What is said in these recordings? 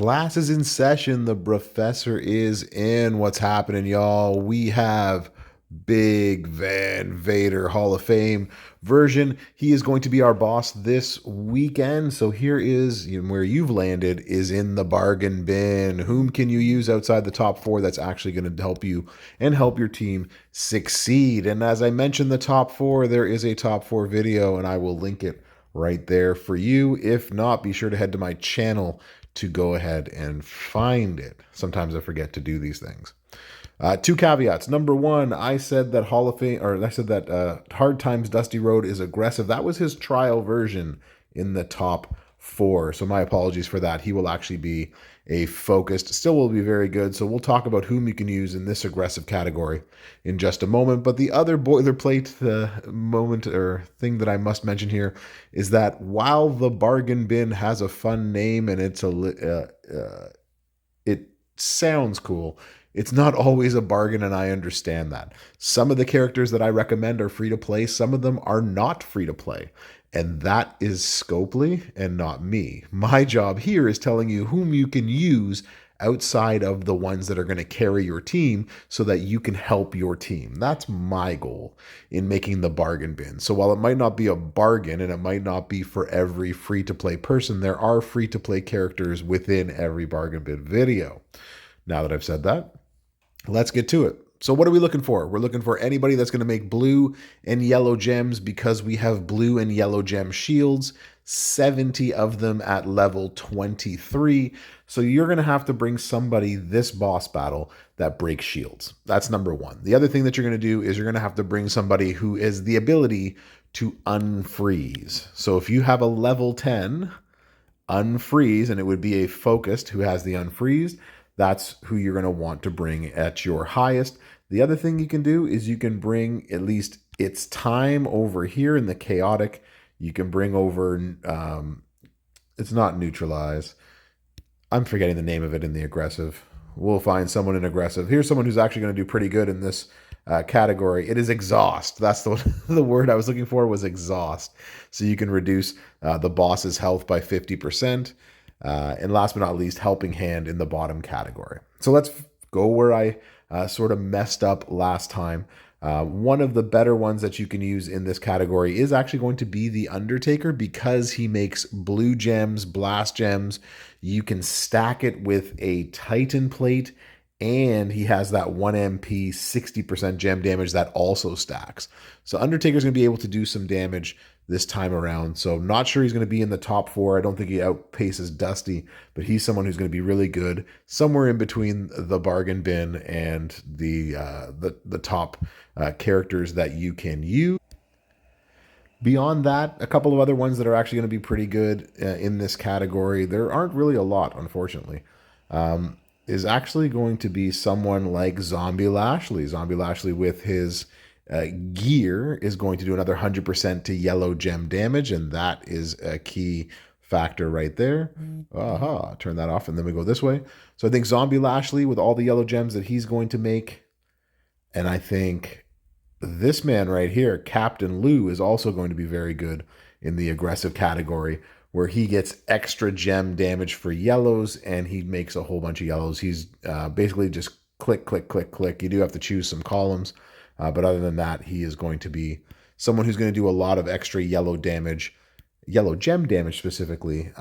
Class is in session. The Brofessor is in. What's happening, y'all? We have Big Van Vader Hall of Fame version. He is going to be our boss this weekend. So here is where you've landed is in the bargain bin. Whom can you use outside the top four that's actually going to help you and help your team succeed? And as I mentioned, the top four, there is a top four video, and I will link it right there for you. If not, be sure to head to my channel to go ahead and find it. Sometimes I forget to do these things. Two caveats. Number one, I said that Hard Times Dusty Road is aggressive. That was his trial version in the top four. So my apologies for that. He will actually be a focused, still will be very good. So we'll talk about whom you can use in this aggressive category in just a moment. But the other boilerplate thing that I must mention here is that while the bargain bin has a fun name and it sounds cool, it's not always a bargain, and I understand that. Some of the characters that I recommend are free to play. Some of them are not free to play. And that is Scopely and not me. My job here is telling you whom you can use outside of the ones that are going to carry your team so that you can help your team. That's my goal in making the bargain bin. So while it might not be a bargain and it might not be for every free-to-play person, there are free-to-play characters within every bargain bin video. Now that I've said that, let's get to it. So what are we looking for? We're looking for anybody that's going to make blue and yellow gems because we have blue and yellow gem shields, 70 of them at level 23. So you're going to have to bring somebody this boss battle that breaks shields. That's number one. The other thing that you're going to do is you're going to have to bring somebody who has the ability to unfreeze. So if you have a level 10 unfreeze, and it would be a focused who has the unfreeze, that's who you're going to want to bring at your highest. The other thing you can do is you can bring at least its time over here in the chaotic. You can bring over, it's not neutralize. I'm forgetting the name of it in the aggressive. We'll find someone in aggressive. Here's someone who's actually going to do pretty good in this category. It is exhaust. That's the word I was looking for was exhaust. So you can reduce the boss's health by 50%. And last but not least, helping hand in the bottom category. So let's go where I sort of messed up last time. One of the better ones that you can use in this category is actually going to be the Undertaker because he makes blue gems, blast gems. You can stack it with a Titan plate, and he has that 1 MP 60% gem damage that also stacks. So Undertaker's going to be able to do some damage this time around. So I'm not sure he's going to be in the top four. I don't think he outpaces Dusty, but he's someone who's going to be really good somewhere in between the bargain bin and the top characters that you can use. Beyond that, a couple of other ones that are actually going to be pretty good in this category. There aren't really a lot, unfortunately. Is actually going to be someone like Zombie Lashley. Zombie Lashley with his gear is going to do another 100% to yellow gem damage, and that is a key factor right there. Aha, turn that off, and then we go this way. So I think Zombie Lashley with all the yellow gems that he's going to make, and I think this man right here, Captain Lou, is also going to be very good in the aggressive category, where he gets extra gem damage for yellows, and he makes a whole bunch of yellows. He's basically just click, click, click, click. You do have to choose some columns, but other than that, he is going to be someone who's going to do a lot of extra yellow damage, yellow gem damage specifically,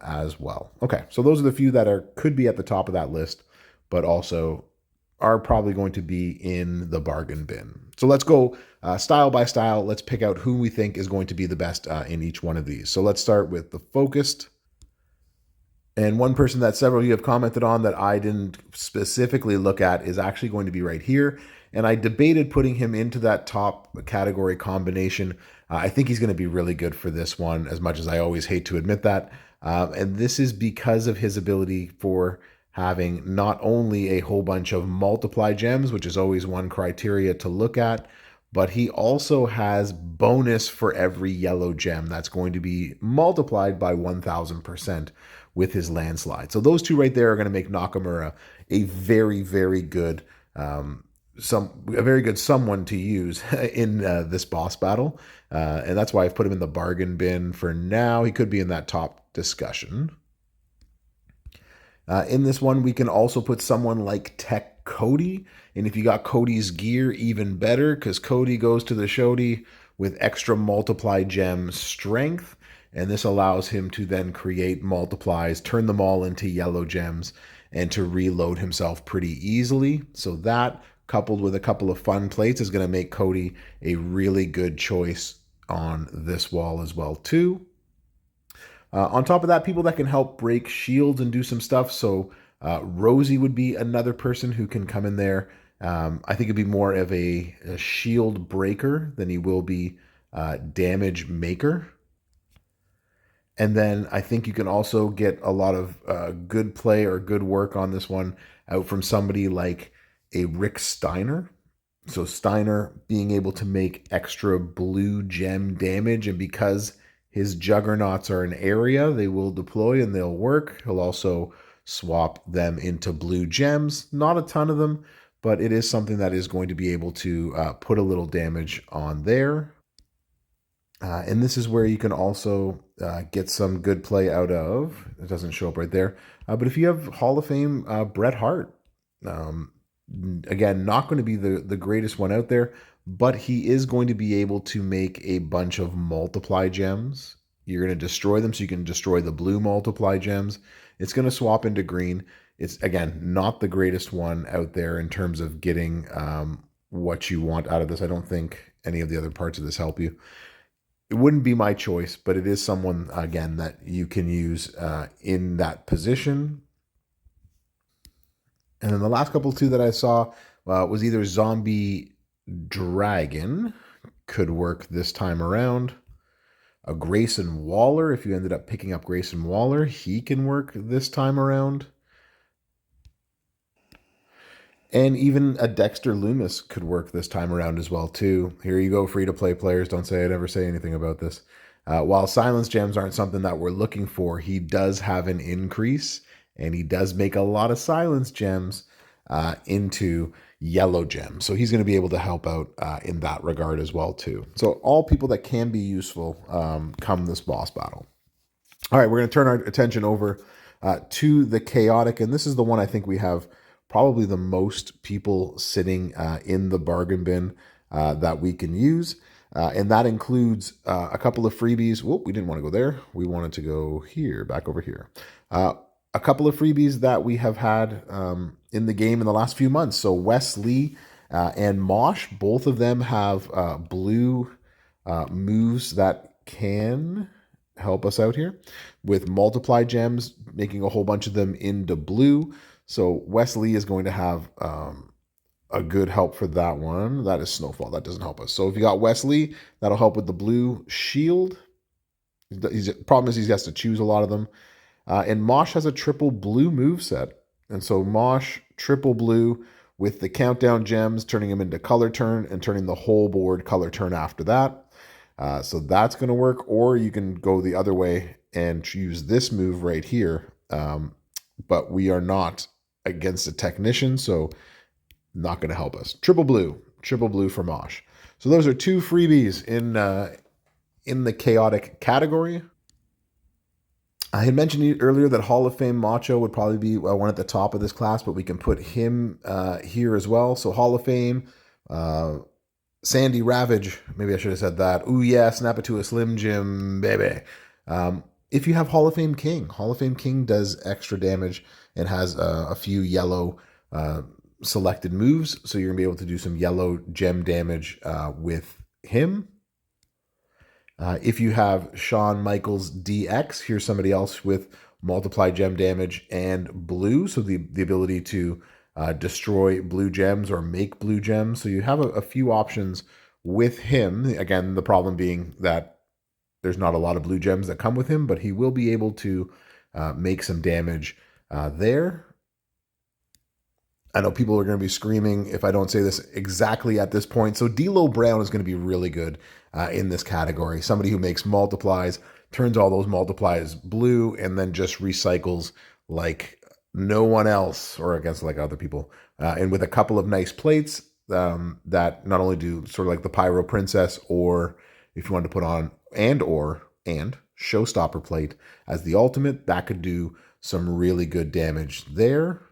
as well. Okay, so those are the few that could be at the top of that list, but also are probably going to be in the bargain bin. So let's go style by style. Let's pick out who we think is going to be the best in each one of these. So let's start with the focused. And one person that several of you have commented on that I didn't specifically look at is actually going to be right here. And I debated putting him into that top category combination. I think he's going to be really good for this one, as much as I always hate to admit that. And this is because of his ability for having not only a whole bunch of multiply gems, which is always one criteria to look at, but he also has bonus for every yellow gem that's going to be multiplied by 1,000% with his landslide. So those two right there are going to make Nakamura a very, very good someone to use in this boss battle. And that's why I've put him in the bargain bin for now. He could be in that top discussion. In this one, we can also put someone like Tech Cody. And if you got Cody's gear, even better, because Cody goes to the Shody with extra multiply gem strength. And this allows him to then create multiplies, turn them all into yellow gems, and to reload himself pretty easily. So that, coupled with a couple of fun plates, is going to make Cody a really good choice on this wall as well, too. On top of that, people that can help break shields and do some stuff. So Rosie would be another person who can come in there. I think it'd be more of a shield breaker than he will be damage maker. And then I think you can also get a lot of good play or good work on this one out from somebody like a Rick Steiner. So Steiner being able to make extra blue gem damage, and because his juggernauts are an area, they will deploy and they'll work. He'll also swap them into blue gems. Not a ton of them, but it is something that is going to be able to put a little damage on there. And this is where you can also get some good play out of. It doesn't show up right there. But if you have Hall of Fame Bret Hart, again, not going to be the greatest one out there, but he is going to be able to make a bunch of multiply gems. You're going to destroy them, so you can destroy the blue multiply gems. It's going to swap into green. It's, again, not the greatest one out there in terms of getting what you want out of this. I don't think any of the other parts of this help you. It wouldn't be my choice, but it is someone, again, that you can use in that position. And then the last couple two that I saw was either Zombie Dragon, could work this time around. A Grayson Waller, if you ended up picking up Grayson Waller, he can work this time around. And even a Dexter Loomis could work this time around as well, too. Here you go, free-to-play players. Don't say I never say anything about this. While silence gems aren't something that we're looking for, he does have an increase, and he does make a lot of silence gems into yellow gems. So he's going to be able to help out in that regard as well, too. So all people that can be useful come this boss battle. All right, we're going to turn our attention over to the chaotic, and this is the one I think we have probably the most people sitting in the bargain bin that we can use. And that includes a couple of freebies. Whoop, we didn't want to go there. We wanted to go here, back over here. A couple of freebies that we have had in the game in the last few months. So Wes Lee and Mosh, both of them have blue moves that can help us out here with multiply gems, making a whole bunch of them into blue. So Wesley is going to have a good help for that one. That is Snowfall. That doesn't help us. So if you got Wesley, that'll help with the blue shield. Problem is he has to choose a lot of them. And Mosh has a triple blue move set. And so Mosh, triple blue with the countdown gems, turning him into color turn and turning the whole board color turn after that. So that's going to work. Or you can go the other way and choose this move right here. But we are not against a technician, so not going to help us. Triple blue for Mosh. So those are two freebies in the chaotic category. I had mentioned earlier that Hall of Fame Macho would probably be one at the top of this class, but we can put him here as well. So Hall of Fame, Sandy Ravage, maybe I should have said that. Ooh yeah, snap it to a Slim Jim, baby. If you have Hall of Fame King does extra damage and has a few yellow selected moves, so you're going to be able to do some yellow gem damage with him. If you have Shawn Michaels DX, here's somebody else with multiply gem damage and blue, so the ability to destroy blue gems or make blue gems. So you have a few options with him. Again, the problem being that there's not a lot of blue gems that come with him, but he will be able to make some damage there. I know people are going to be screaming if I don't say this exactly at this point. So D'Lo Brown is going to be really good in this category. Somebody who makes multiplies, turns all those multiplies blue, and then just recycles like no one else, or against like other people. And with a couple of nice plates that not only do sort of like the Pyro Princess, or if you wanted to put on and Showstopper plate as the ultimate, that could do some really good damage there.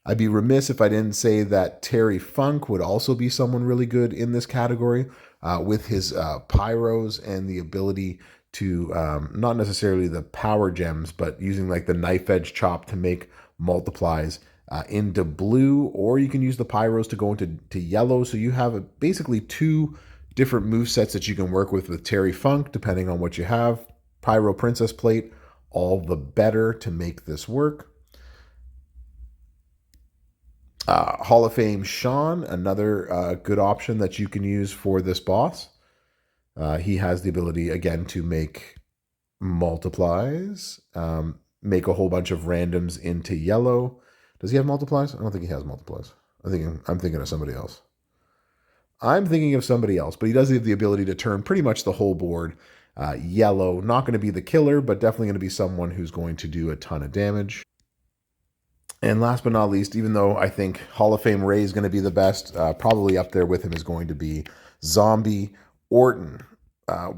I'd be remiss if I didn't say that Terry Funk would also be someone really good in this category with his pyros and the ability to, not necessarily the power gems, but using like the knife edge chop to make multiplies into blue, or you can use the pyros to go into yellow. So you have basically two different move sets that you can work with Terry Funk, depending on what you have. Pyro Princess Plate, all the better to make this work. Hall of Fame Sean, another good option that you can use for this boss. He has the ability, again, to make multiplies, make a whole bunch of randoms into yellow. Does he have multiplies? I don't think he has multiplies. I'm thinking of somebody else. I'm thinking of somebody else, but he does have the ability to turn pretty much the whole board yellow. Not going to be the killer, but definitely going to be someone who's going to do a ton of damage. And last but not least, even though I think Hall of Fame Ray is going to be the best, probably up there with him is going to be Zombie Orton.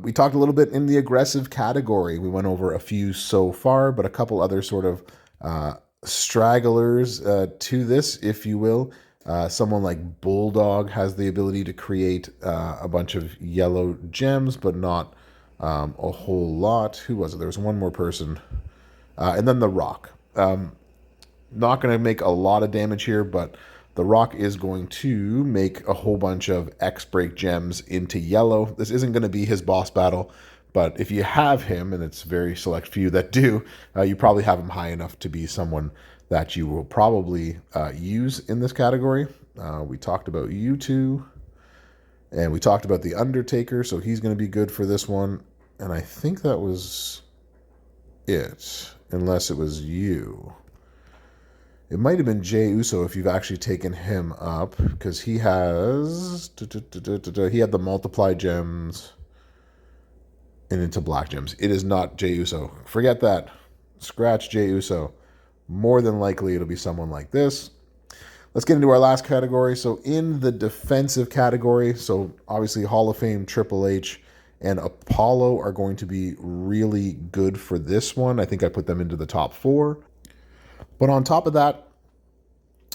We talked a little bit in the aggressive category. We went over a few so far, but a couple other sort of stragglers to this, if you will. Someone like Bulldog has the ability to create a bunch of yellow gems, but not a whole lot. Who was it? There was one more person. And then The Rock. Not going to make a lot of damage here, but The Rock is going to make a whole bunch of X-Break gems into yellow. This isn't going to be his boss battle, but if you have him, and it's very select few that do, you probably have him high enough to be someone that you will probably use in this category. We talked about U2, and we talked about The Undertaker, so he's going to be good for this one. And I think that was it, unless it was you. It might have been Jey Uso if you've actually taken him up, because he has... He had the multiply gems and into black gems. It is not Jey Uso. Forget that. Scratch Jey Uso. More than likely, it'll be someone like this. Let's get into our last category. So in the defensive category, so obviously Hall of Fame, Triple H, and Apollo are going to be really good for this one. I think I put them into the top 4. But on top of that,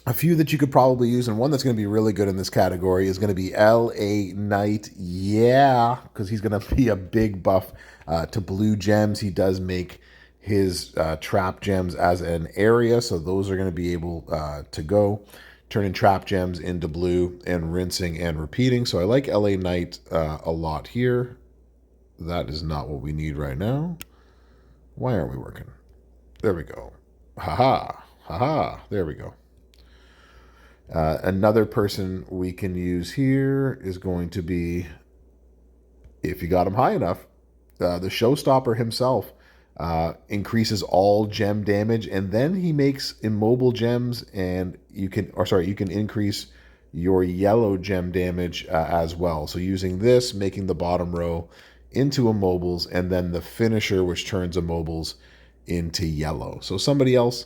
a few that you could probably use, and one that's going to be really good in this category is going to be LA Knight. Yeah, because he's going to be a big buff to blue gems. He does make his trap gems as an area, so those are going to be able to go. Turning trap gems into blue and rinsing and repeating. So I like LA Knight a lot here. That is not what we need right now. Why aren't we working? There we go. Haha, haha, there we go. Another person we can use here is going to be, if you got him high enough, the Showstopper himself increases all gem damage, and then he makes immobile gems, and you can increase your yellow gem damage as well. So using this, making the bottom row into immobiles, and then the finisher, which turns immobiles into yellow. So somebody else,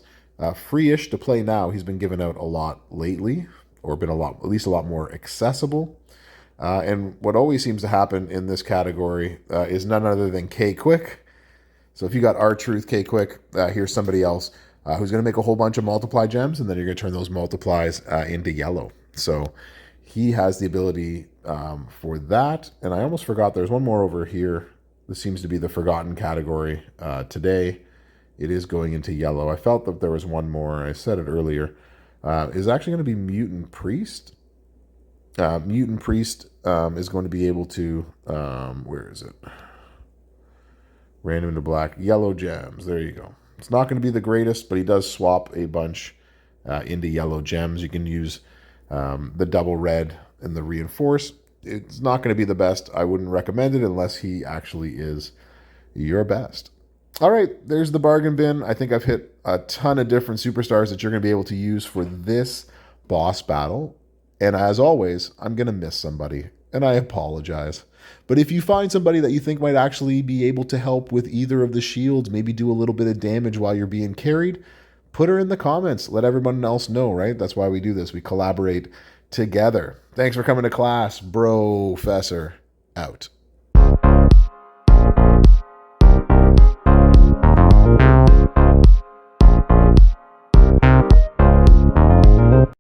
free-ish to play now. He's been given out a lot lately, or been at least a lot more accessible. And what always seems to happen in this category is none other than K-Quick. So if you got R-Truth, K-Quick, here's somebody else who's going to make a whole bunch of multiply gems, and then you're going to turn those multiplies into yellow. So he has the ability for that. And I almost forgot there's one more over here. This seems to be the forgotten category today. It is going into yellow. I felt that there was one more. I said it earlier. Is actually going to be Mutant Priest. Mutant Priest is going to be able to... where is it? Random into black. Yellow gems. There you go. It's not going to be the greatest, but he does swap a bunch into yellow gems. You can use the double red and the reinforce. It's not going to be the best. I wouldn't recommend it unless he actually is your best. All right, there's the bargain bin. I think I've hit a ton of different superstars that you're going to be able to use for this boss battle. And as always, I'm going to miss somebody, and I apologize. But if you find somebody that you think might actually be able to help with either of the shields, maybe do a little bit of damage while you're being carried, put her in the comments. Let everyone else know, right? That's why we do this. We collaborate together. Thanks for coming to class, Brofessor. Out.